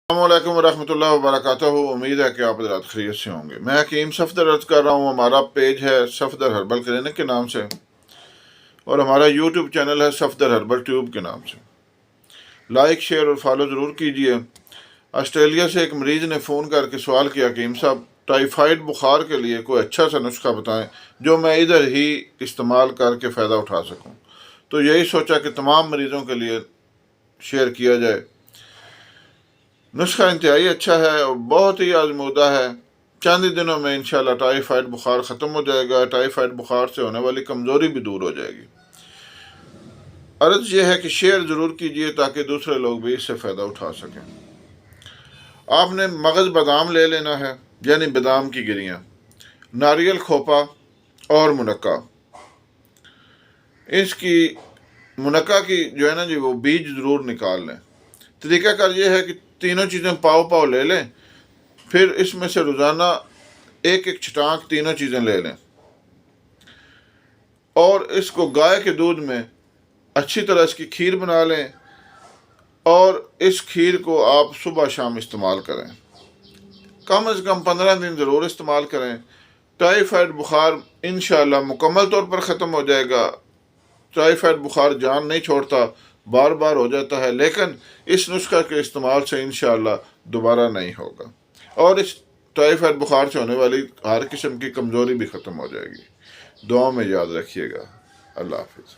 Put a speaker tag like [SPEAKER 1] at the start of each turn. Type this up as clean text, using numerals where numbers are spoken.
[SPEAKER 1] السلام ورحمۃ اللہ وبرکاتہ۔ امید ہے کہ آپ حضرات خیریت سے ہوں گے۔ میں حکیم صفدر عرض کر رہا ہوں۔ ہمارا پیج ہے صفدر ہربل کلینک کے نام سے، اور ہمارا یوٹیوب چینل ہے صفدر ہربل ٹیوب کے نام سے۔ لائک، شیئر اور فالو ضرور کیجئے۔ آسٹریلیا سے ایک مریض نے فون کر کے سوال کیا کہ حکیم صاحب، ٹائیفائڈ بخار کے لیے کوئی اچھا سا نسخہ بتائیں جو میں ادھر ہی استعمال کر کے فائدہ اٹھا سکوں۔ تو یہی سوچا کہ تمام مریضوں کے لیے شیئر کیا جائے۔ نسخہ انتہائی اچھا ہے اور بہت ہی آزمودہ ہے۔ چند ہی دنوں میں انشاءاللہ ٹائیفائڈ بخار ختم ہو جائے گا۔ ٹائیفائڈ بخار سے ہونے والی کمزوری بھی دور ہو جائے گی۔ عرض یہ ہے کہ شیئر ضرور کیجئے تاکہ دوسرے لوگ بھی اس سے فائدہ اٹھا سکیں۔ آپ نے مغز بادام لے لینا ہے، یعنی بادام کی گریاں، ناریل کھوپا اور منقع۔ اس کی منقع کی جو ہے نا وہ بیج ضرور نکال لیں۔ طریقہ کار یہ ہے کہ تینوں چیزیں پاؤ لے لیں، پھر اس میں سے روزانہ ایک چھٹانک تینوں چیزیں لے لیں، اور اس کو گائے کے دودھ میں اچھی طرح اس کی کھیر بنا لیں، اور اس کھیر کو آپ صبح شام استعمال کریں۔ کم از کم 15 دن ضرور استعمال کریں۔ ٹائیفائڈ بخار انشاءاللہ مکمل طور پر ختم ہو جائے گا۔ ٹائیفائڈ بخار جان نہیں چھوڑتا، بار بار ہو جاتا ہے، لیکن اس نسخہ کے استعمال سے انشاءاللہ دوبارہ نہیں ہوگا، اور اس ٹائیفائڈ بخار سے ہونے والی ہر قسم کی کمزوری بھی ختم ہو جائے گی۔ دعاؤں میں یاد رکھیے گا۔ اللہ حافظ۔